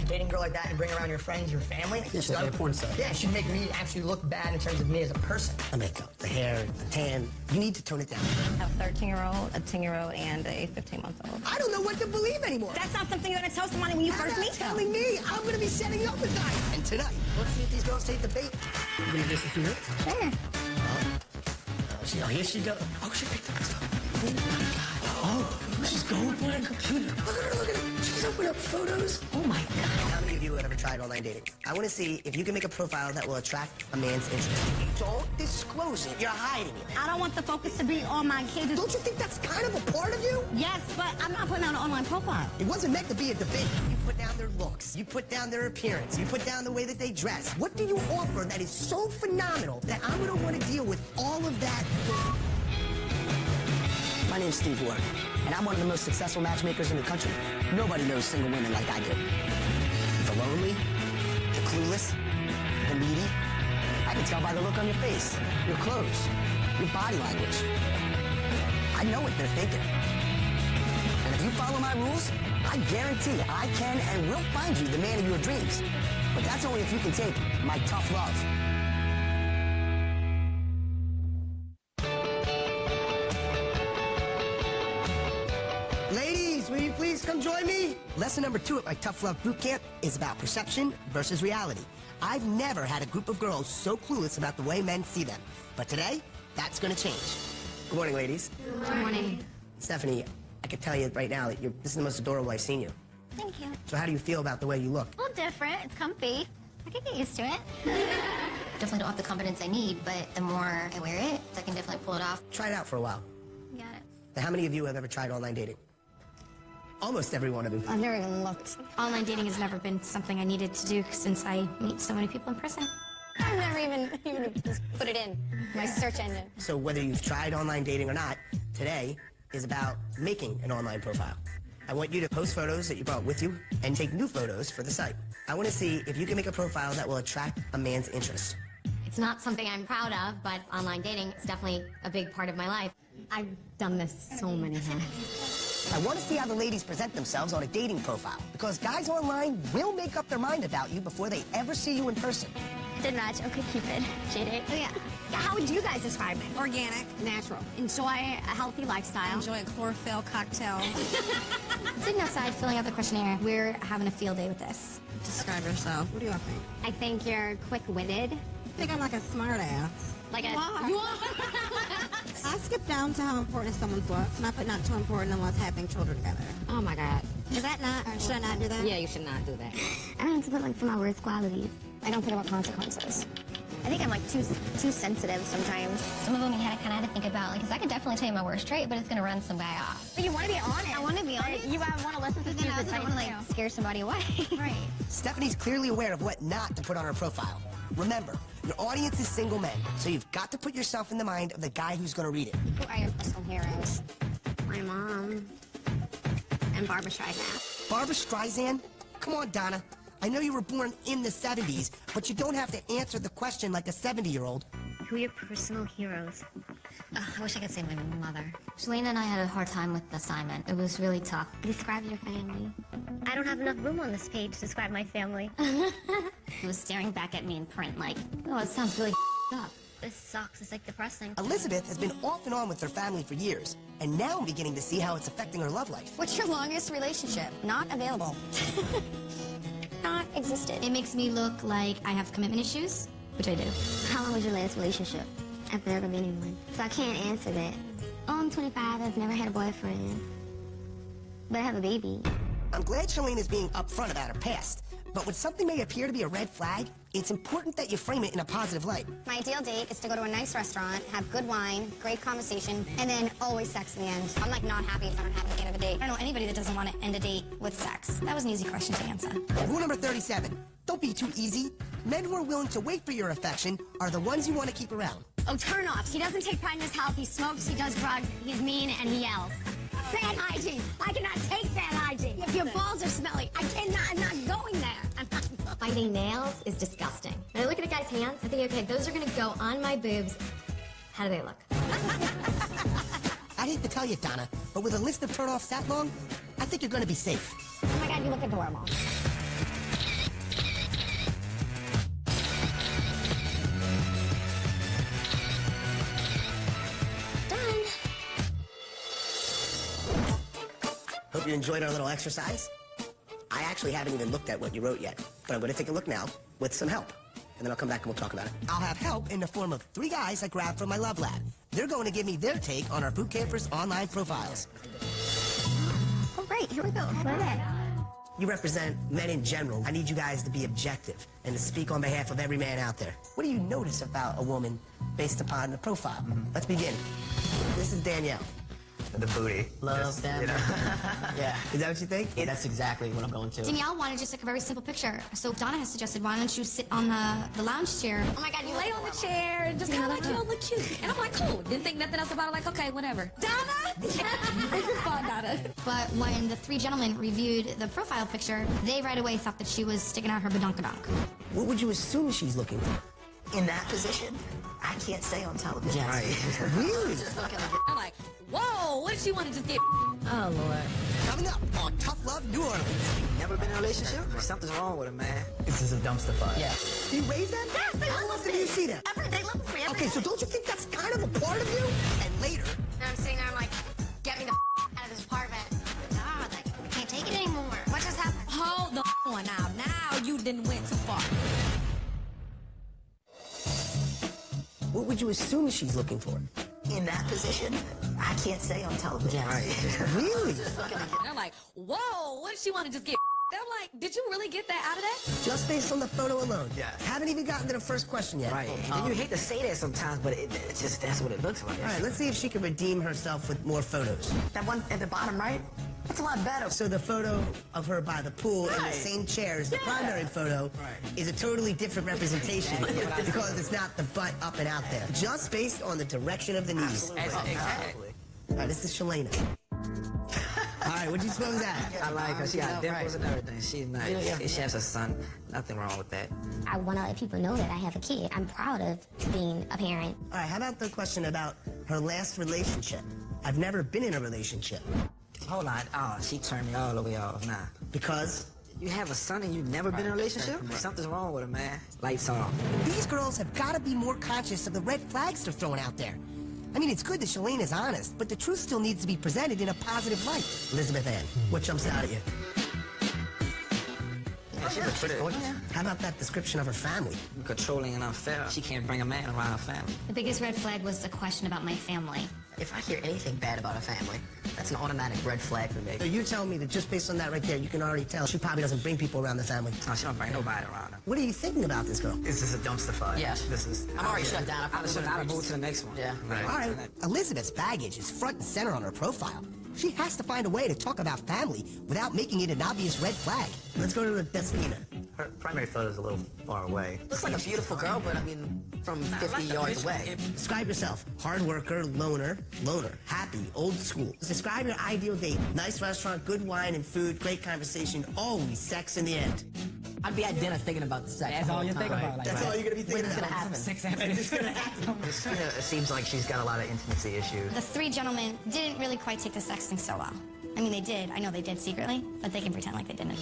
dating a girl like that and bring around your friends, your family. Yeah, she's like a porn star. Yeah, it should make me actually look bad in terms of me as a person. The makeup, the hair, the tan. You need to tone it down. I have a 13-year-old, a 10-year-old, and a 15-month-old. I don't know what to believe anymore. That's not something you're going to tell somebody when you first meet them. Telling me I'm going to be setting up with guys. And tonight, let's see if these girls take the bait. You believe this is for you? Sure. Oh, here she goes. Oh, she picked up the stuff. Oh, my God. Oh, she's going for a computer. Look at her, look at her. She's opening up photos. Oh, my God. How many of you have ever tried online dating? I want to see if you can make a profile that will attract a man's interest. Don't disclose it. You're hiding it. I don't want the focus to be on my kids. Don't you think that's kind of a part of you? Yes, but I'm not putting out an online profile. It wasn't meant to be a debate. You put down their looks. You put down their appearance. You put down the way that they dress. What do you offer that is so phenomenal that I'm going to want to deal with all of that? My name's Steve Ward, and I'm one of the most successful matchmakers in the country. Nobody knows single women like I do. The lonely, the clueless, the needy. I can tell by the look on your face, your clothes, your body language. I know what they're thinking. And if you follow my rules, I guarantee I can and will find you the man of your dreams. But that's only if you can take my tough love. Ladies, will you please come join me? Lesson number 2 at my Tough Love Boot Camp is about perception versus reality. I've never had a group of girls so clueless about the way men see them. But today, that's going to change. Good morning, ladies. Good morning. Stephanie, I can tell you right now that this is the most adorable I've seen you. Thank you. So how do you feel about the way you look? A little different. It's comfy. I can get used to it. Definitely don't have the confidence I need, but the more I wear it, I can definitely pull it off. Try it out for a while. Got it. Now, how many of you have ever tried online dating? Almost every one of you. I've never even looked. Online dating has never been something I needed to do since I meet so many people in person. I've never even just put it in my search engine. So whether you've tried online dating or not, today is about making an online profile. I want you to post photos that you brought with you and take new photos for the site. I want to see if you can make a profile that will attract a man's interest. It's not something I'm proud of, but online dating is definitely a big part of my life. I've done this so many times. I want to see how the ladies present themselves on a dating profile, because guys online will make up their mind about you before they ever see you in person. Did match. Okay, Cupid. J-Date. Oh, yeah. How would you guys describe me? Organic, natural. Enjoy a healthy lifestyle. Enjoy a chlorophyll cocktail. Sitting outside, filling out the questionnaire. We're having a field day with this. Describe yourself. What do you think? I think you're quick-witted. I think I'm like a smart ass. Like a... You are? I skip down to how important someone's looks, and I put not too important unless having children together. Oh my God. Is that not, or should I not do that? Yeah, you should not do that. I don't have to put like for my worst qualities. I don't think about consequences. I think I'm like too sensitive sometimes. Some of them you kind of have to think about, like, because I could definitely tell you my worst trait, but it's gonna run some guy off. But you want to be honest. I want to be honest. You want to listen to Then I don't want to like scare somebody away. Right. Stephanie's clearly aware of what not to put on her profile. Remember, your audience is single men, so you've got to put yourself in the mind of the guy who's going to read it. Who are your personal heroes? My mom and Barbara Streisand. Barbara Streisand? Come on, Donna. I know you were born in the 70s, but you don't have to answer the question like a 70-year-old. Who are your personal heroes? I wish I could say my mother. Shalene and I had a hard time with the assignment. It was really tough. Describe your family. I don't have enough room on this page to describe my family. He was staring back at me in print like, oh, it sounds really up. This sucks. It's like depressing. Elizabeth has been off and on with her family for years, and now I'm beginning to see how it's affecting her love life. What's your longest relationship? Not available. Not existed. It makes me look like I have commitment issues, which I do. How long was your last relationship? I've never been in one, so I can't answer that. Oh, I'm 25. I've never had a boyfriend, but I have a baby. I'm glad Shalene is being upfront about her past, but when something may appear to be a red flag, it's important that you frame it in a positive light. My ideal date is to go to a nice restaurant, have good wine, great conversation, and then always sex in the end. I'm like not happy if I don't have it at the end of a date. I don't know anybody that doesn't want to end a date with sex. That was an easy question to answer. Rule number 37, don't be too easy. Men who are willing to wait for your affection are the ones you want to keep around. Oh, turn-offs. He doesn't take pride in his health. He smokes, he does drugs, he's mean, and he yells. Bad hygiene. I cannot take bad hygiene. If your balls are smelly, I'm not going there. Biting nails is disgusting. When I look at a guy's hands, I think, okay, those are gonna go on my boobs. How do they look? I hate to tell you, Donna, but with a list of turn-offs that long, I think you're going to be safe. Oh my God, you look adorable. Hope you enjoyed our little exercise. I actually haven't even looked at what you wrote yet, but I'm going to take a look now with some help. And then I'll come back and we'll talk about it. I'll have help in the form of 3 guys I grabbed from my Love Lab. They're going to give me their take on our boot campers' online profiles. Oh, great. Here we go. What is that? You represent men in general. I need you guys to be objective and to speak on behalf of every man out there. What do you notice about a woman based upon the profile? Let's begin. This is Danielle. The booty. Love them. You know? Yeah. Is that what you think? That's exactly what I'm going to. Danielle wanted just like a very simple picture. So Donna has suggested, why don't you sit on the lounge chair? Oh my God, you Lay on the chair and just kind of like, you know, look cute. And I'm like, cool. Didn't think nothing else about it. Like, okay, whatever. Donna? This is fun, Donna. But when the 3 gentlemen reviewed the profile picture, they right away thought that she was sticking out her badonkadonk. What would you assume she's looking for? In that position, I can't stay on television. Yes. Really? I'm like, whoa, what did she want to just get? Oh, Lord. Coming up on Tough Love New Orleans. Never been in a relationship? Something's wrong with him, man. This is a dumpster fire. Yeah. You raised that? Yes, they How live often with do you me. see that? Every day, live with me. Okay, so don't you think that's kind of a part of you? And later, And I'm sitting there, I'm like, get me the out of this apartment. God, I can't take it anymore. What just happened? Hold the on now. Now you didn't went too far. what would you assume she's looking for? In that position, I can't stay on television. Really? And I'm like, whoa, what did she want to just get? I'm like, did you really get that out of that? Just based on the photo alone. Yeah. Haven't even gotten to the first question yet. Right. And you hate to say that sometimes, but it's just, that's what it looks like. All right, let's see if she can redeem herself with more photos. That one at the bottom right, that's a lot better. So the photo of her by the pool in the same chair as the primary photo is a totally different representation because it's not the butt up and out there. Just based on the direction of the knees. Exactly. All right, this is Shalana. All right, what'd you suppose that? I like her. She got dimples and everything. She's nice. She has a son. Nothing wrong with that. I want to let people know that I have a kid. I'm proud of being a parent. All right, how about the question about her last relationship? I've never been in a relationship. Hold on. Oh, she turned me all the way off. Nah. Because You have a son and you've never been in a relationship? Something's wrong with him, man. Lights off. these girls have got to be more conscious of the red flags they're throwing out there. I mean, it's good that Shalane is honest, but the truth still needs to be presented in a positive light. Elizabeth Ann, what jumps out at you? Yeah, she's a pretty. How about that description of her family? Controlling and unfair. She can't bring a man around her family. The biggest red flag was the question about my family. If I hear anything bad about a family, that's an automatic red flag for me. So you're telling me that just based on that right there, you can already tell she probably doesn't bring people around the family. No, she don't bring nobody around her. What are you thinking about this girl? This is a dumpster fire. Yes. This is. I'm already shut down. I'll move to the next one. Yeah. Right. All right, Elizabeth's baggage is front and center on her profile. She has to find a way to talk about family without making it an obvious red flag. Let's go to the Despina. Her primary photo is a little far away. Looks like a beautiful girl, but I mean, from 50 yards away. Describe yourself. Hard worker, loner, happy, old school. Describe your ideal date. Nice restaurant, good wine and food, great conversation, always sex in the end. I'd be at dinner thinking about the sex. That's all you're thinking about. Like, That's all you're going to be thinking When's it about. gonna happen? Sex happening. It's going to happen. It seems like she's got a lot of intimacy issues. The 3 gentlemen didn't really quite take the sex thing so well. I mean, they did. I know they did secretly, but they can pretend like they didn't.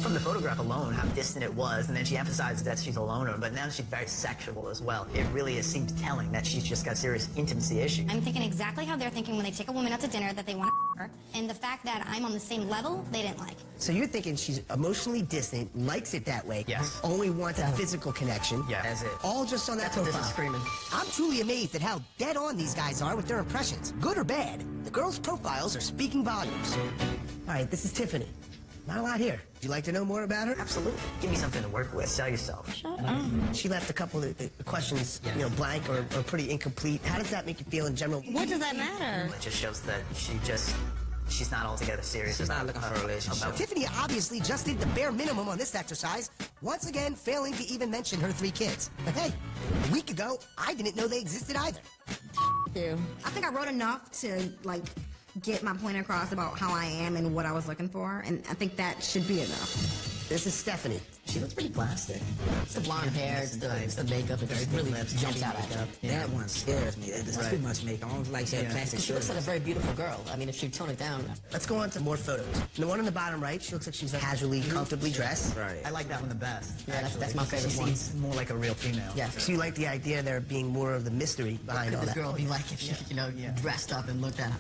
From the photograph alone, how distant it was, and then she emphasizes that she's a loner, but now she's very sexual as well. It really seems telling that she's just got serious intimacy issues. I'm thinking exactly how they're thinking when they take a woman out to dinner that they want to her, and the fact that I'm on the same level, they didn't like. So you're thinking she's emotionally distant, likes it that way, Yes. only wants a physical connection. Yeah. That's it. All just on that That's what this profile. is screaming. I'm truly amazed at how dead on these guys are with their impressions. Good or bad, the girls' profiles are speaking volumes. All right, this is Tiffany. Not a lot here. Would you like to know more about her? Absolutely. Give me something to work with. Sell yourself. She left a couple of the questions, blank or pretty incomplete. How does that make you feel in general? What does that matter? It just shows that she's not altogether serious. She's not looking for a relationship. Tiffany obviously just did the bare minimum on this exercise, once again failing to even mention her 3 kids. But hey, a week ago, I didn't know they existed either. I think I wrote enough to, like, get my point across about how I am and what I was looking for, and I think that should be enough. This is Stephanie. She looks pretty plastic. It's the blonde hair, it's the makeup, it just really jumps out at you. Yeah. That one scares me. It's too much makeup. Almost like she had plastic She looks surgery. like a very beautiful girl. I mean, if you tone it down. Let's go on to more photos. The one on the bottom right, she looks like she's casually, comfortably dressed. Right. I like that one the best. Yeah, that's actually. my favorite She one. seems more like a real female. Yeah. So you like the idea of there being more of the mystery behind all This that. girl be like if she, dressed up and looked at,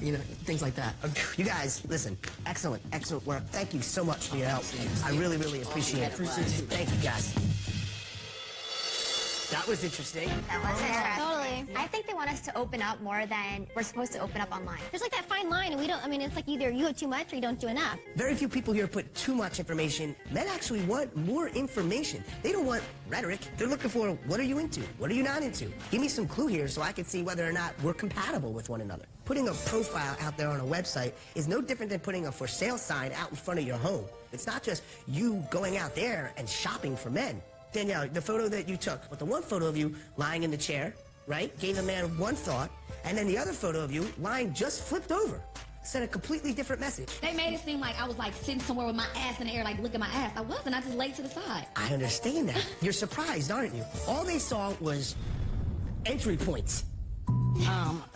things like that. You guys, listen, excellent work. Thank you so much for your help. I really, really appreciate it. Thank you, guys. That was interesting. That was interesting. Totally. I think they want us to open up more than we're supposed to open up online. There's like that fine line, and we don't, I mean, it's like either you have too much or you don't do enough. Very few people here put too much information. Men actually want more information. They don't want rhetoric. They're looking for, what are you into? What are you not into? Give me some clue here so I can see whether or not we're compatible with one another. Putting a profile out there on a website is no different than putting a for sale sign out in front of your home. It's not just you going out there and shopping for men. Danielle, the photo that you took, with the one photo of you lying in the chair, right, gave a man one thought, and then the other photo of you lying just flipped over. Sent a completely different message. They made it seem like I was like sitting somewhere with my ass in the air, like look at my ass. I wasn't. I just laid to the side. I understand that. You're surprised, aren't you? All they saw was entry points.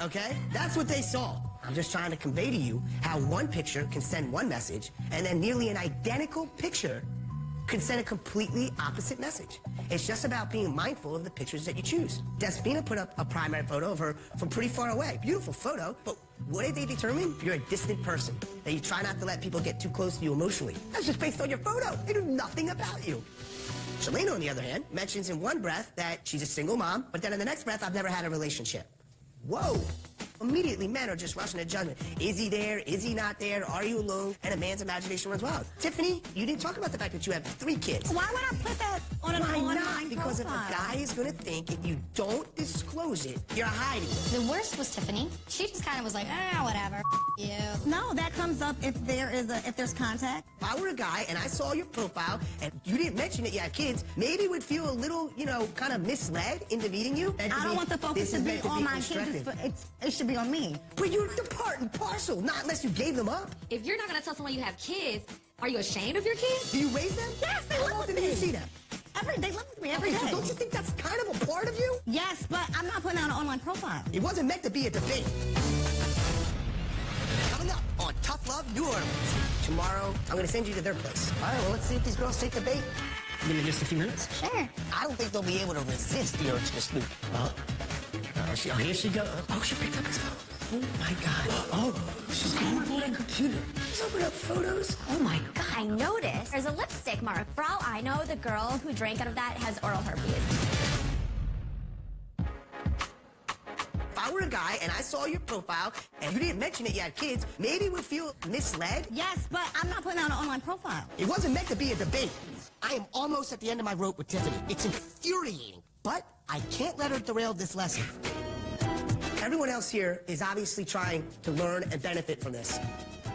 Okay? That's what they saw. I'm just trying to convey to you how one picture can send one message, and then nearly an identical picture can send a completely opposite message. It's just about being mindful of the pictures that you choose. Despina put up a primary photo of her from pretty far away. Beautiful photo, but what did they determine? You're a distant person, that you try not to let people get too close to you emotionally. That's just based on your photo. They knew nothing about you. Shalena, on the other hand, mentions in one breath that she's a single mom, but then in the next breath, I've never had a relationship. Whoa. Immediately, men are just rushing to judgment. Is he there? Is he not there? Are you alone? And a man's imagination runs wild. Tiffany, you didn't talk about the fact that you have 3 kids. Why would I put that on an Why online not? Because if profile? a guy is going to think if you don't disclose it, you're hiding it. The worst was Tiffany. She just kind of was like, whatever. You. No, that comes up if there's contact. If I were a guy and I saw your profile and you didn't mention that you had kids, maybe would feel a little, kind of misled into meeting you. I don't want the focus to be on my kids. It should be on me. But you're the part and parcel, not unless you gave them up. If you're not gonna tell someone you have kids, are you ashamed of your kids? Do you raise them? Yes, they How live often with do you me. see them? They live with me every day. So don't you think that's kind of a part of you? Yes, but I'm not putting out an online profile. It wasn't meant to be a debate. Coming up on Tough Love New Orleans. Tomorrow, I'm going to send you to their place. All right, well, let's see if these girls take the bait. Give me just a few minutes. Sure. I don't think they'll be able to resist the urge to snoop. Here she goes. Oh, she picked up his phone. Oh, my God. Oh, she's going on that computer. Let's open up photos. Oh my God. I noticed there's a lipstick mark. For all I know, the girl who drank out of that has oral herpes. If I were a guy and I saw your profile and you didn't mention that you had kids, maybe we'd feel misled. Yes, but I'm not putting out an online profile. It wasn't meant to be a debate. I am almost at the end of my rope with Tiffany. It's infuriating, but I can't let her derail this lesson. Everyone else here is obviously trying to learn and benefit from this.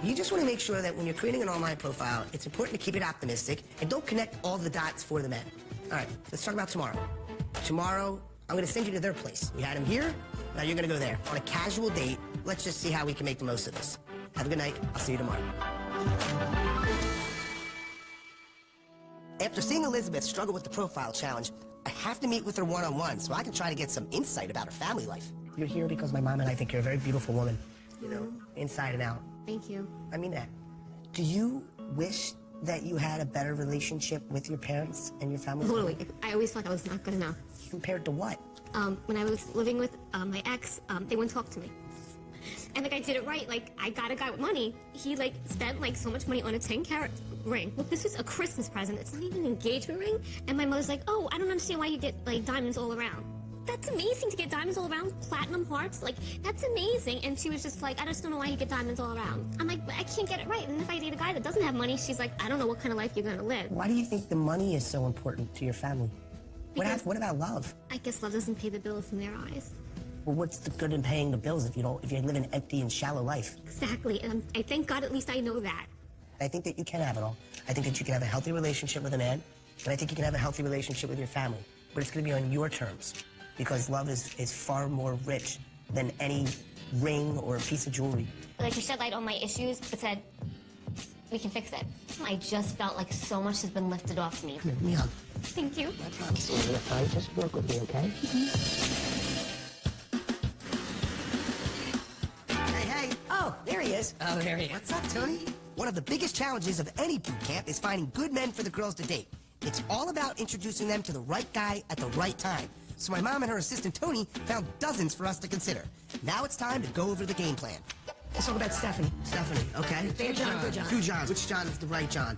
You just want to make sure that when you're creating an online profile, it's important to keep it optimistic and don't connect all the dots for the men. All right, let's talk about tomorrow. Tomorrow, I'm going to send you to their place. We had them here, now you're going to go there. On a casual date, let's just see how we can make the most of this. Have a good night. I'll see you tomorrow. After seeing Elizabeth struggle with the profile challenge, I have to meet with her one-on-one so I can try to get some insight about her family life. You're here because my mom and I think you're a very beautiful woman, inside and out. Thank you. I mean that. Do you wish that you had a better relationship with your parents and your family? Totally. I always felt I was not good enough. Compared to what? When I was living with my ex, they wouldn't talk to me. And I did it right. I got a guy with money. He spent so much money on a 10-carat ring. Look, this was a Christmas present. It's not even an engagement ring. And my mother's like, oh, I don't understand why you get diamonds all around. That's amazing to get diamonds all around, platinum hearts. That's amazing. And she was just like, I just don't know why you get diamonds all around. I'm like, but I can't get it right. And if I date a guy that doesn't have money, she's like, I don't know what kind of life you're gonna live. Why do you think the money is so important to your family? What about love? I guess love doesn't pay the bills in their eyes. Well, what's the good in paying the bills if you live an empty and shallow life? Exactly. And I thank God at least I know that. I think that you can have it all. I think that you can have a healthy relationship with a man, and I think you can have a healthy relationship with your family. But it's going to be on your terms, because love is far more rich than any ring or piece of jewelry. You shed light on my issues, but said, We can fix it. I just felt like so much has been lifted off me. Come here, me hug. Thank you. I promise we're gonna fight. Just work with me, okay? Hey. Oh, there he is. Oh, there he is. What's up, Tony? One of the biggest challenges of any boot camp is finding good men for the girls to date. It's all about introducing them to the right guy at the right time. So my mom and her assistant, Tony, found dozens for us to consider. Now it's time to go over the game plan. Let's talk about Stephanie. Stephanie, okay? Bad John, good John. Two Johns. Which John is the right John?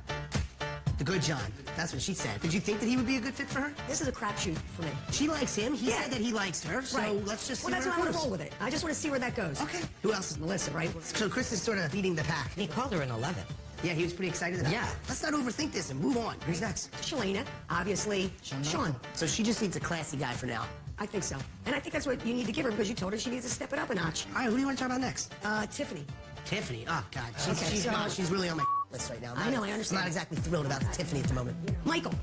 The good John. That's what she said. Did you think that he would be a good fit for her? This is a crapshoot for me. She likes him. He Yeah. said that he likes her. So Right. let's just see Well, that's where why I it want to goes. roll with it. I just want to see where that goes. Okay. Who else is Melissa, right? So Chris is sort of leading the pack. He called her an 11. Yeah, he was pretty excited about Yeah. it. Let's not overthink this and move on. Who's next? Shalena, obviously. Sean. So she just needs a classy guy for now. I think so. And I think that's what you need to give her because you told her she needs to step it up a notch. All right, who do you want to talk about next? Tiffany. Tiffany. Oh, God. Okay, so- She's really on my list right now. I know, I understand. I'm not exactly thrilled about Tiffany at the moment. Michael.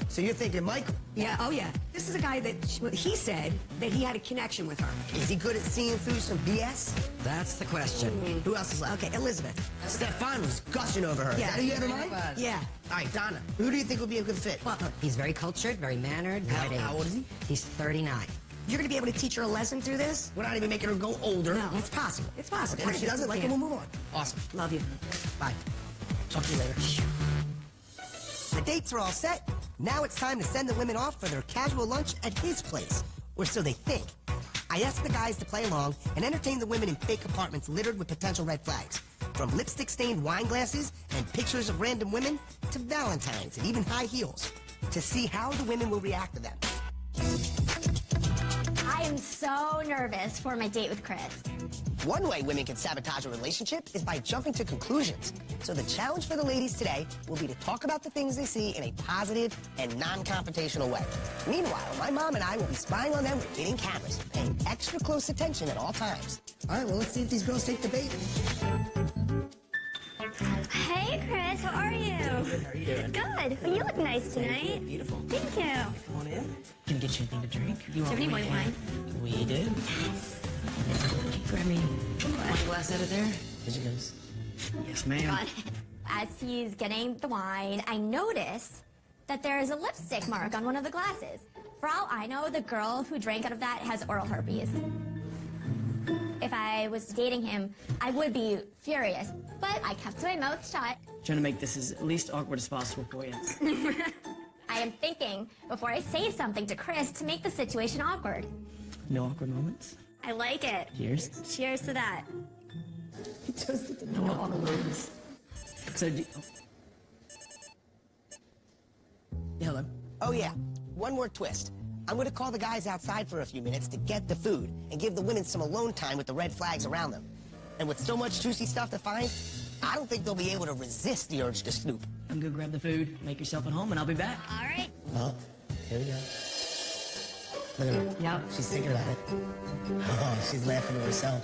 So you're thinking Michael. Yeah, oh yeah. This is a guy that he said that he had a connection with her. Is he good at seeing through some BS? That's the question. Who else is left? Okay, Elizabeth. Stefan was gushing over her. Yeah. Is that who you had in mind? Yeah. All right, Donna. Who do you think would be a good fit? Well, He's very cultured, very mannered. How- right how age. old is he? He's 39. you're going to be able to teach her a lesson through this? We're not even making her go older. No. It's possible. It's possible. And if she doesn't like it, Yeah. we'll move on. Awesome. Love you. Bye. Talk to you later. The dates are all set. Now it's time to send the women off for their casual lunch at his place. Or so they think. I asked the guys to play along and entertain the women in fake apartments littered with potential red flags. From lipstick-stained wine glasses and pictures of random women to Valentines and even high heels. To see how the women will react to them. I am so nervous for my date with Chris. One way women can sabotage a relationship is by jumping to conclusions. So the challenge for the ladies today will be to talk about the things they see in a positive and non-confrontational way. Meanwhile, my mom and I will be spying on them with hidden cameras, paying extra close attention at all times. All right, well, let's see if these girls take the bait. Hey, Chris, how are you? How are you doing? Good. You look nice tonight. Beautiful. Thank you. Come on in. Can we get you anything to drink? You Do you have any white wine? We do. Grab me one glass out of there. Here she goes. Yes, ma'am. As he's getting the wine, I notice that there is a lipstick mark on one of the glasses. For all I know, the girl who drank out of that has oral herpes. If I was dating him, I would be furious, but I kept my mouth shut. Trying to make this as least awkward as possible for you. I am thinking before I say something to Chris to make the situation awkward. No awkward moments. I like it. Cheers. Cheers to that. No awkward moments. So, Hello. Oh, yeah. One more twist. I'm going to call the guys outside for a few minutes to get the food and give the women some alone time with the red flags around them. And with so much juicy stuff to find, I don't think they'll be able to resist the urge to snoop. I'm gonna grab the food, make yourself at home, and I'll be back. All right. Oh, here we go. Look at her. Yeah. She's thinking about it. Oh, she's laughing to herself.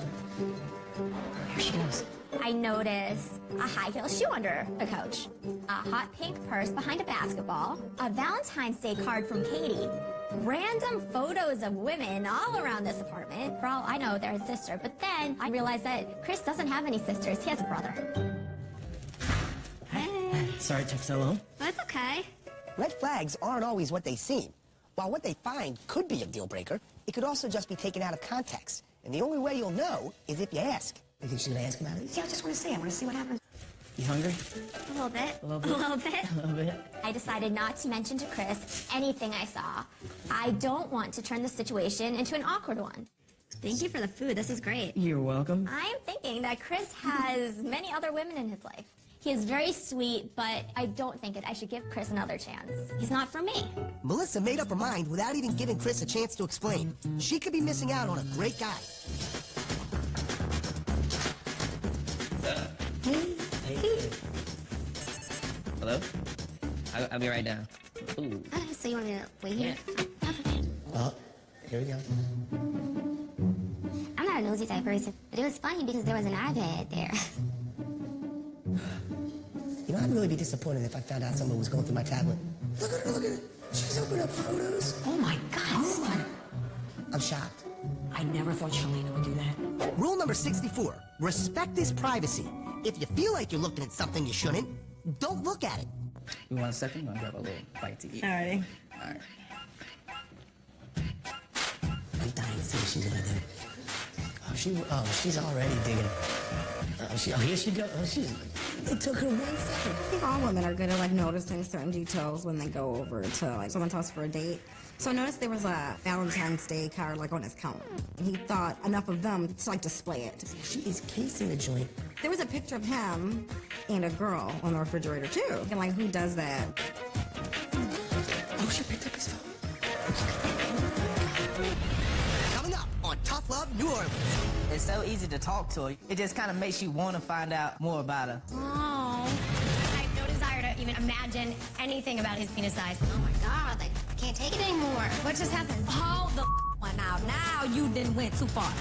Here she goes. I notice a high heel shoe under a couch, a hot pink purse behind a basketball, a Valentine's Day card from Katie, random photos of women all around this apartment. For all I know, they're his sister. But then I realized that Chris doesn't have any sisters. He has a brother. Hey. Sorry it took so long. That's okay. Red flags aren't always what they seem. While what they find could be a deal breaker, it could also just be taken out of context. And the only way you'll know is if you ask. You think she's gonna ask about it? Yeah, I just want to see. I want to see what happens. You hungry? A little bit. A little bit. A little bit. A little bit. I decided not to mention to Chris anything I saw. I don't want to turn the situation into an awkward one. Thank you for the food. This is great. You're welcome. I am thinking that Chris has many other women in his life. He is very sweet, but I don't think I should give Chris another chance. He's not for me. Melissa made up her mind without even giving Chris a chance to explain. She could be missing out on a great guy. Hello? I'll be right down. Ooh. So you want me to wait here? Oh, here we go. I'm not a nosy type person, but it was funny because there was an iPad there. You know, I'd really be disappointed if I found out someone was going through my tablet. Look at her, look at her. She's opened up photos. Oh my God. I'm shocked. I never thought Shalena would do that. Rule number 64, respect his privacy. If you feel like you're looking at something you shouldn't, don't look at it. You want a second? I'm gonna grab a little bite to eat. Alrighty. All right. I'm dying to see what she's gonna do. She's already digging. Here she goes. It took her 1 second. I think all women are good at like noticing certain details when they go over to like someone's house for a date. So I noticed there was a Valentine's Day card like on his counter. He thought enough of them to like display it. She is casing the joint. There was a picture of him and a girl on the refrigerator too. And like, who does that? Oh, she picked up his phone. Coming up on Tough Love New Orleans. It's so easy to talk to her. It just kind of makes you want to find out more about her. Oh. I have no desire to even imagine anything about his penis size. Oh my God, I can't take it anymore. What just happened? Hold the one out. Now you didn't went too far.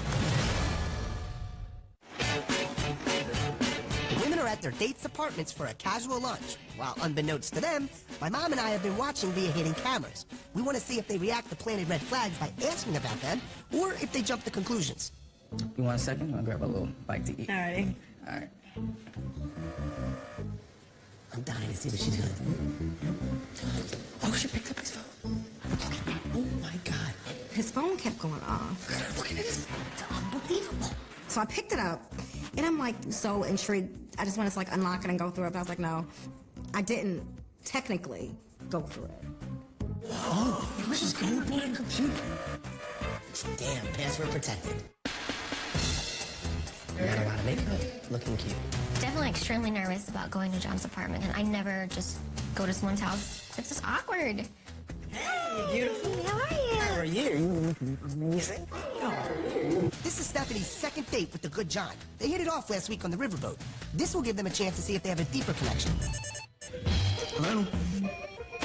The women are at their dates' apartments for a casual lunch, while unbeknownst to them, my mom and I have been watching via hidden cameras. We want to see if they react to planted red flags by asking about them, or if they jump to conclusions. You want a second? I'm gonna grab a little bite to eat. Alrighty. All right. I'm dying to see what she's gonna do. Oh, she picked up his phone. Oh my God. His phone kept going off. Girl, look at this. It's unbelievable. So I picked it up, and I'm like so intrigued. I just wanted to like unlock it and go through it. But I was like, no, I didn't technically go through it. Oh, it was just going on a computer. Damn, password protected. Not a lot of makeup. Looking cute. Definitely extremely nervous about going to John's apartment, and I never just go to someone's house. It's just awkward. Hey, beautiful. How are you? How are you? You look amazing. This is Stephanie's second date with the good John. They hit it off last week on the riverboat. This will give them a chance to see if they have a deeper connection. Hello.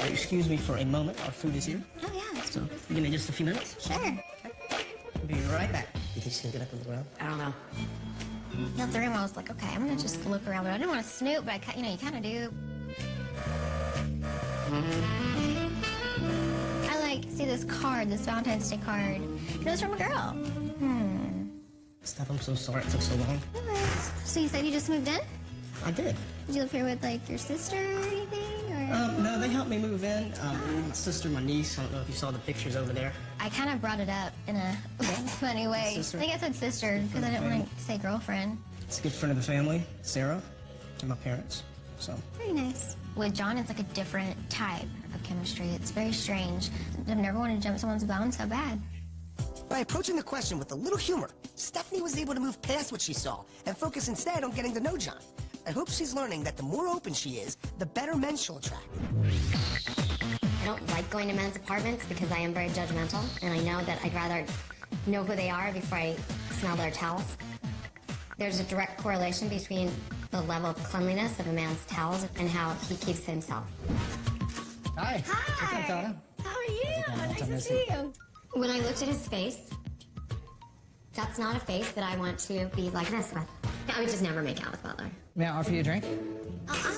Excuse me for a moment. Our food is here. Oh, yeah. So, give me just a few minutes. Sure. Be right back. You think she's gonna get up and go around? I don't know. The other room, I was like, okay, I'm gonna just look around, but I didn't want to snoop, but you know, you kind of do. I like see this card, this Valentine's Day card. It was from a girl. Steph, I'm so sorry it took so long. No worries. So you said you just moved in? I did. Did you live here with like your sister or anything? Or? No, they helped me move in. My sister, my niece. I don't know if you saw the pictures over there. I kind of brought it up in a funny way. Sister? I think I said sister because I didn't want to say girlfriend. It's a good friend of the family, Sarah, and my parents. So. Very nice. With John, it's like a different type of chemistry. It's very strange. I've never wanted to jump someone's bone so bad. By approaching the question with a little humor, Stephanie was able to move past what she saw and focus instead on getting to know John. I hope she's learning that the more open she is, the better men she'll attract. I don't like going to men's apartments because I am very judgmental, and I know that I'd rather know who they are before I smell their towels. There's a direct correlation between the level of cleanliness of a man's towels and how he keeps himself. Hi. Hi. What's up, Donna? How are you? Nice to see you. When I looked at his face, that's not a face that I want to be like this with. I would just never make out with Butler. May I offer you a drink?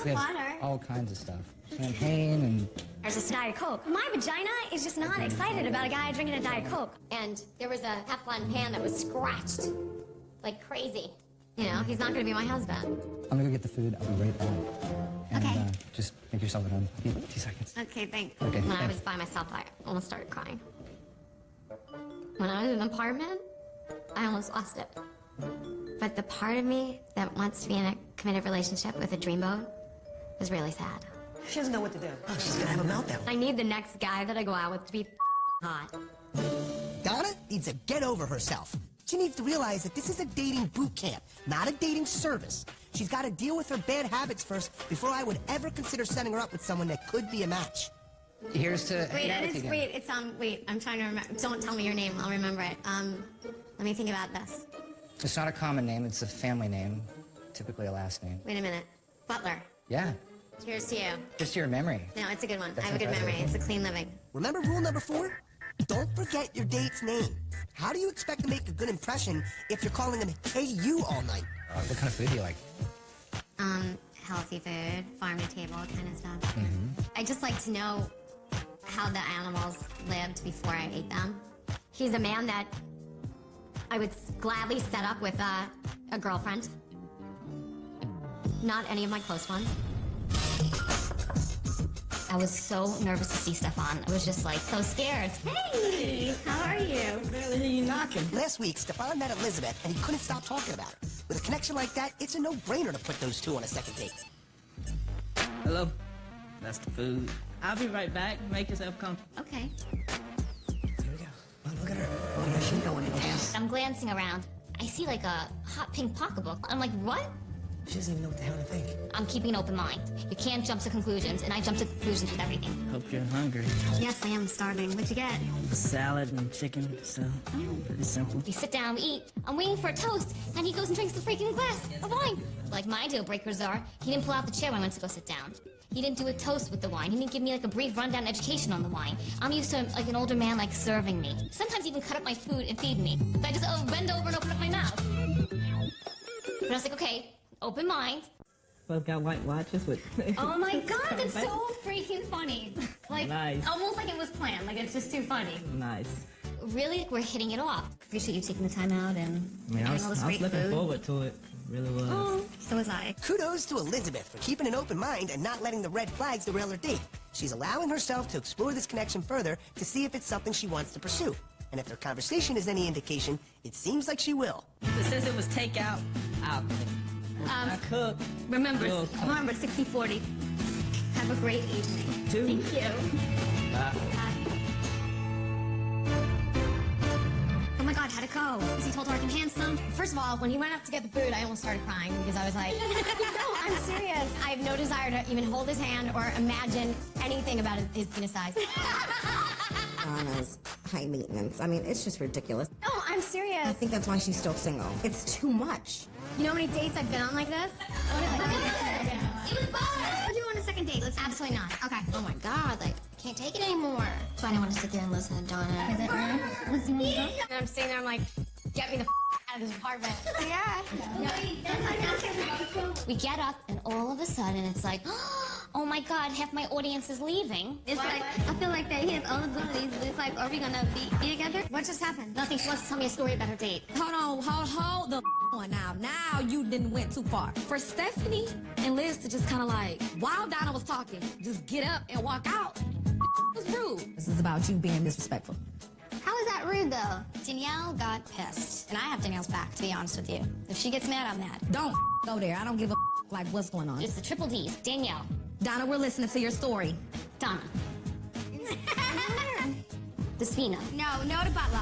We have Water. all kinds of stuff. Champagne and... There's this Diet Coke. My vagina is just not excited about a guy drinking a Diet Coke. And there was a Teflon pan that was scratched like crazy. You know, he's not going to be my husband. I'm gonna go get the food. I'll be right back. And, Okay. Just make yourself at home. 2 seconds. Okay, thanks. Okay, When I thanks. was by myself, I almost started crying. When I was in an apartment, I almost lost it. But the part of me that wants to be in a committed relationship with a dreamboat was really sad. She doesn't know what to do. Oh, she's gonna have a meltdown. I need the next guy that I go out with to be hot. Donna needs to get over herself. She needs to realize that this is a dating boot camp, not a dating service. She's got to deal with her bad habits first before I would ever consider setting her up with someone that could be a match. Here's to... Wait, hang out with you again. wait, I'm trying to remember. Don't tell me your name, I'll remember it. Let me think about this. It's not a common name. It's a family name. Typically a last name. Wait a minute. Butler. Yeah. Cheers to you. Just your memory. No, it's a good one. That's I have a good impressive. memory. It's a clean living. Remember rule number 4? Don't forget your date's name. How do you expect to make a good impression if you're calling him hey you all night? What kind of food do you like? Healthy food, farm to table kind of stuff. I just like to know how the animals lived before I ate them. He's a man that I would gladly set up with a girlfriend. Not any of my close ones. I was so nervous to see Stefan. I was just like so scared. Hey, how are you? Barely hear you knocking. Last week, Stefan met Elizabeth, and he couldn't stop talking about her. With a connection like that, it's a no-brainer to put those two on a second date. Hello? That's the food. I'll be right back. Make yourself comfortable. Okay. Here we go. Oh, look at her. Oh, yeah, she's going to town. I'm glancing around. I see like a hot pink pocketbook. I'm like, what? She doesn't even know what the hell to think. I'm keeping an open mind. You can't jump to conclusions, and I jump to conclusions with everything. Hope you're hungry. Yes, I am starving. What'd you get? A salad and chicken, so pretty simple. We sit down, we eat. I'm waiting for a toast, and he goes and drinks the freaking glass of wine. Like my deal breakers are, he didn't pull out the chair when I went to go sit down. He didn't do a toast with the wine. He didn't give me like a brief rundown education on the wine. I'm used to like an older man like serving me. Sometimes even cut up my food and feed me. So I just bend over and open up my mouth. But I was like, okay, open mind. Both got white watches with... Oh my god, that's so freaking funny. Like, nice. Almost like it was planned. Like, it's just too funny. Nice. Really, we're hitting it off. Appreciate you taking the time out and I mean, I was all this great looking food. forward to it. Really was. Oh, so was I. Kudos to Elizabeth for keeping an open mind and not letting the red flags derail her date. She's allowing herself to explore this connection further to see if it's something she wants to pursue. And if their conversation is any indication, it seems like she will. Since it was takeout, I cook. Remember 60-40. Have a great evening. Thank you. Bye. Oh my god, how'd it go? Is he tall, dark, and handsome? First of all, when he went up to get the food, I almost started crying because I was like, no, I'm serious. I have no desire to even hold his hand or imagine anything about his penis size. Anna's high maintenance. I mean, it's just ridiculous. No, I'm serious. I think that's why she's still single. It's too much. You know how many dates I've been on like this? It was fun! We'll do on a second date. Let's Absolutely not. Okay. Oh my god, like, can't take it anymore. So I don't want to sit there and listen to Donna. Is it real? And I'm sitting there, I'm like, get me the out of this apartment. Yeah. We get up, and all of a sudden, it's like, oh my god, half my audience is leaving. It's like, I feel like that he has all the abilities, but it's like, are we gonna be together? What just happened? Nothing. She wants to tell me a story about her date. Hold the on now. Now you didn't went too far. For Stephanie and Liz to just kind of like, while Donna was talking, just get up and walk out. Was rude. This is about you being disrespectful. How is that rude, though? Danielle got pissed. And I have Danielle's back, to be honest with you. If she gets mad, I'm mad. Don't go there. I don't give a like what's going on. It's the triple D's. Danielle. Donna, we're listening to your story. Donna. Despina. No to Butler.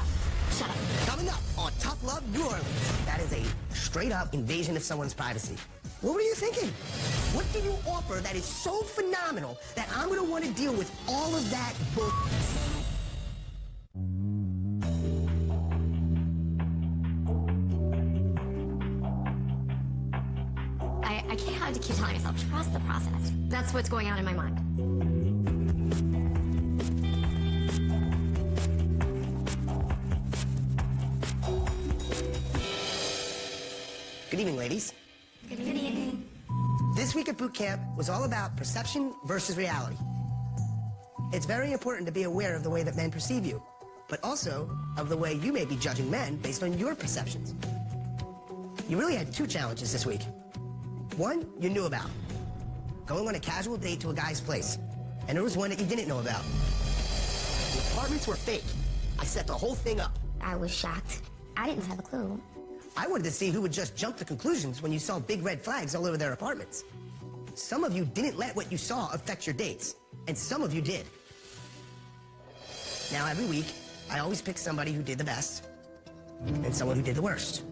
Shut up. Coming up on Tough Love New Orleans, that is a straight-up invasion of someone's privacy. What were you thinking? What do you offer that is so phenomenal that I'm going to want to deal with all of that bull... I can't have to keep telling myself, trust the process. That's what's going on in my mind. Good evening, ladies. Good evening. This week at boot camp was all about perception versus reality. It's very important to be aware of the way that men perceive you, but also of the way you may be judging men based on your perceptions. You really had two challenges this week. One you knew about, going on a casual date to a guy's place, and there was one that you didn't know about. The apartments were fake. I set the whole thing up. I was shocked. I didn't have a clue. I wanted to see who would just jump to conclusions when you saw big red flags all over their apartments. Some of you didn't let what you saw affect your dates, and some of you did. Now, every week, I always pick somebody who did the best and someone who did the worst.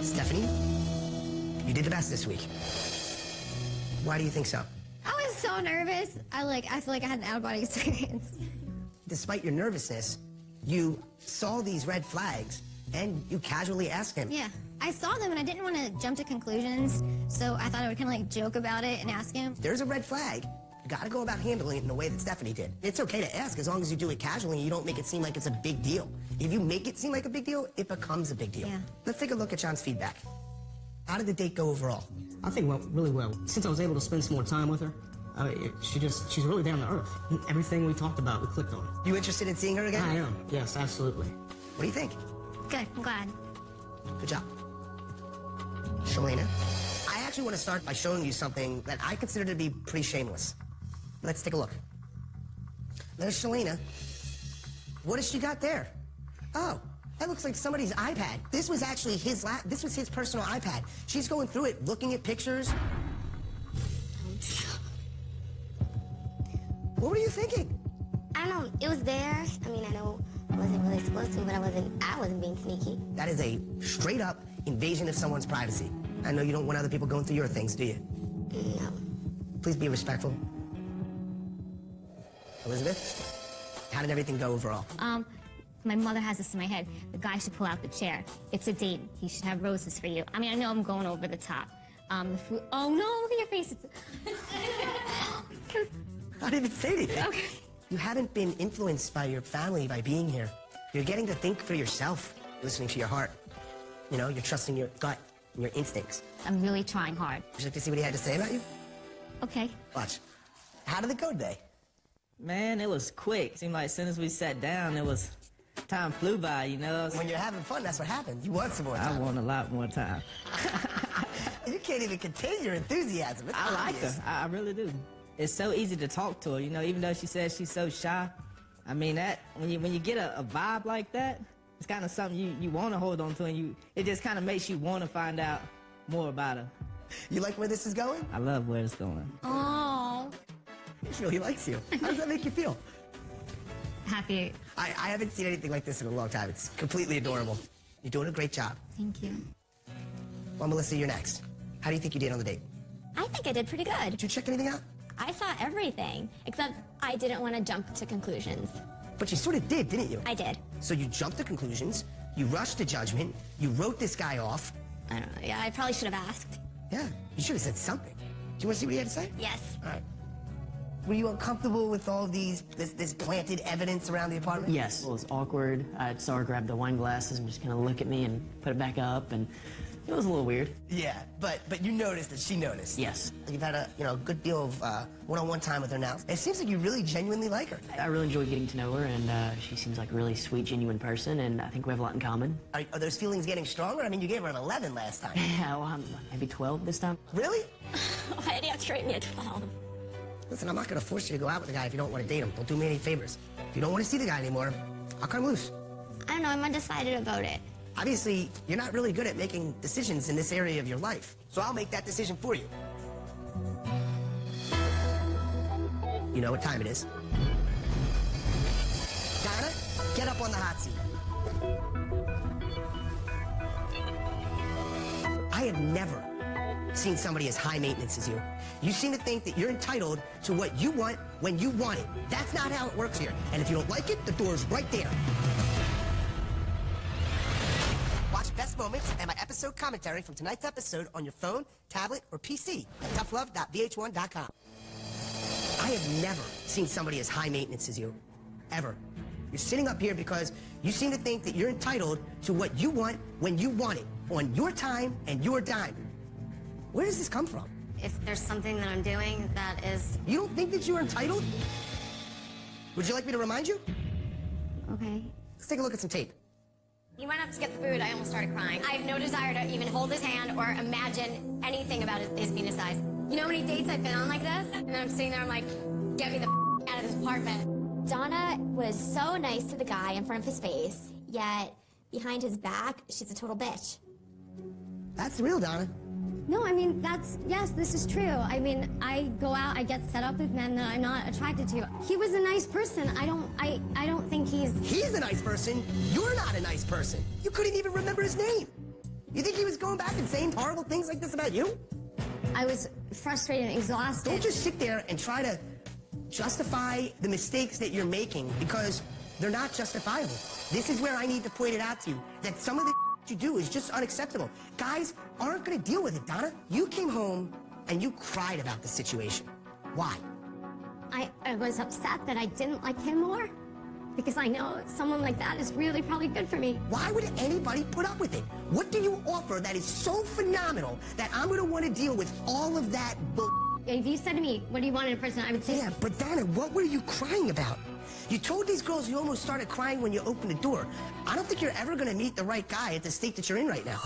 Stephanie, you did the best this week. Why do you think so? I was so nervous. I feel like I had an out-of-body experience. Despite your nervousness, you saw these red flags and you casually asked him. Yeah. I saw them and I didn't want to jump to conclusions, so I thought I would kind of like joke about it and ask him. If there's a red flag, you gotta go about handling it in the way that Stephanie did. It's okay to ask as long as you do it casually and you don't make it seem like it's a big deal. If you make it seem like a big deal, it becomes a big deal. Yeah. Let's take a look at John's feedback. How did the date go overall? I think went really well. Since I was able to spend some more time with her, she's really down to earth. Everything we talked about, we clicked on. You interested in seeing her again? I am, yes, absolutely. What do you think? Good, I'm glad. Good job. Shalina, I actually want to start by showing you something that I consider to be pretty shameless. Let's take a look. There's Shalina. What has she got there? Oh, that looks like somebody's iPad. This was actually this was his personal iPad. She's going through it, looking at pictures. What were you thinking? I don't know. It was there. I mean, I know I wasn't really supposed to, but I wasn't being sneaky. That is a straight-up invasion of someone's privacy. I know you don't want other people going through your things, do you? No. Please be respectful. Elizabeth, how did everything go overall? My mother has this in my head. The guy should pull out the chair. It's a date. He should have roses for you. I mean, I know I'm going over the top. The food. Oh no! Look at your face. I didn't even say anything. Okay. You haven't been influenced by your family by being here. You're getting to think for yourself, listening to your heart. You know, you're trusting your gut and your instincts. I'm really trying hard. Would you like to see what he had to say about you? Okay. Watch. How did it go today? Man, it was quick. Seemed like as soon as we sat down, time flew by, you know? When you're having fun, that's what happens. You want some more time. I want a lot more time. You can't even contain your enthusiasm. It's I like obvious. her. I really do. It's so easy to talk to her, you know, even though she says she's so shy. I mean, that when you get a vibe like that, it's kind of something you want to hold on to, and it just kind of makes you want to find out more about her. You like where this is going? I love where it's going. Oh. She really likes you. How does that make you feel? Happy. I haven't seen anything like this in a long time. It's completely adorable. You're doing a great job. Thank you. Well, Melissa, you're next. How do you think you did on the date? I think I did pretty good. Did you check anything out? I saw everything, except I didn't want to jump to conclusions. But you sort of did, didn't you? I did. So you jumped to conclusions, you rushed to judgment, you wrote this guy off. I don't know. Yeah, I probably should have asked. Yeah, you should have said something. Do you want to see what he had to say? Yes. All right. Were you uncomfortable with all this planted evidence around the apartment? Yes. It was awkward. I saw her grab the wine glasses and just kind of look at me and put it back up, and it was a little weird. Yeah, but you noticed that she noticed. Yes. You've had a good deal of one-on-one time with her now. It seems like you really genuinely like her. I really enjoyed getting to know her, and she seems like a really sweet, genuine person, and I think we have a lot in common. Are those feelings getting stronger? I mean, you gave her an 11 last time. Yeah, well, maybe 12 this time. Really? Why did you have to rate me a 12? Listen, I'm not going to force you to go out with the guy if you don't want to date him. Don't do me any favors. If you don't want to see the guy anymore, I'll cut him loose. I don't know. I'm undecided about it. Obviously, you're not really good at making decisions in this area of your life, so I'll make that decision for you. You know what time it is. Donna, get up on the hot seat. I have never seen somebody as high maintenance as you. You seem to think that you're entitled to what you want when you want it. That's not how it works here. And if you don't like it, the door's right there. Watch Best Moments and my episode commentary from tonight's episode on your phone, tablet, or PC at toughlove.vh1.com. I have never seen somebody as high maintenance as you. Ever. You're sitting up here because you seem to think that you're entitled to what you want when you want it, on your time and your dime. Where does this come from? If there's something that I'm doing that is... You don't think that you're entitled? Would you like me to remind you? Okay. Let's take a look at some tape. He went up to get the food. I almost started crying. I have no desire to even hold his hand or imagine anything about his penis size. You know how many dates I've been on like this? And then I'm sitting there, I'm like, get me the out of this apartment. Donna was so nice to the guy in front of his face, yet behind his back, she's a total bitch. That's real, Donna. No, I mean, yes, this is true. I mean, I go out, I get set up with men that I'm not attracted to. He was a nice person. I don't think He's a nice person. You're not a nice person. You couldn't even remember his name. You think he was going back and saying horrible things like this about you? I was frustrated and exhausted. Don't just sit there and try to justify the mistakes that you're making, because they're not justifiable. This is where I need to point it out to you, that some of the you do is just unacceptable. Guys aren't going to deal with it, Donna. You came home and you cried about the situation. Why? I was upset that I didn't like him more, because I know someone like that is really probably good for me. Why would anybody put up with it? What do you offer that is so phenomenal that I'm going to want to deal with all of that bull? If you said to me, what do you want in a person, I would say... Yeah, but Donna, what were you crying about? You told these girls you almost started crying when you opened the door. I don't think you're ever going to meet the right guy at the state that you're in right now.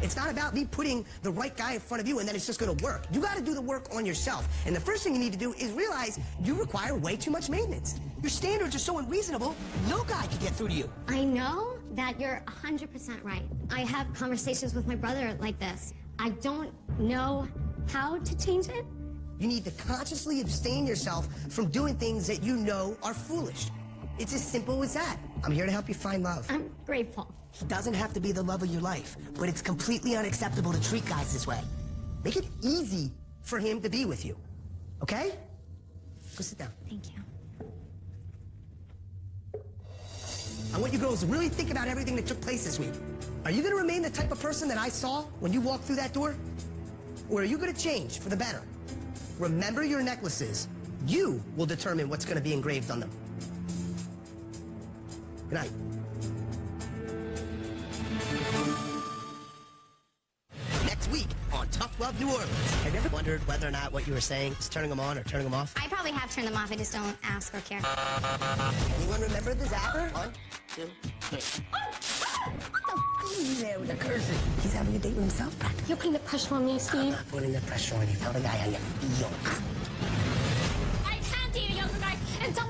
It's not about me putting the right guy in front of you and then it's just gonna work. You gotta do the work on yourself. And the first thing you need to do is realize you require way too much maintenance. Your standards are so unreasonable, no guy could get through to you. I know that you're 100% right. I have conversations with my brother like this. I don't know how to change it. You need to consciously abstain yourself from doing things that you know are foolish. It's as simple as that. I'm here to help you find love. I'm grateful. He doesn't have to be the love of your life, but it's completely unacceptable to treat guys this way. Make it easy for him to be with you, okay? Go sit down. Thank you. I want you girls to really think about everything that took place this week. Are you gonna remain the type of person that I saw when you walked through that door? Or are you gonna change for the better? Remember your necklaces. You will determine what's gonna be engraved on them. Good night. Next week on Tough Love New Orleans. Have you ever wondered whether or not what you were saying is turning them on or turning them off? I probably have turned them off. I just don't ask or care. Anyone remember the zapper? 1, 2, 3. He's there with the cursor. He's having a date with himself, practically. You're putting the pressure on me, Steve. I'm not putting the pressure on you. Tell the guy how you feel. I can't date a younger guy and someone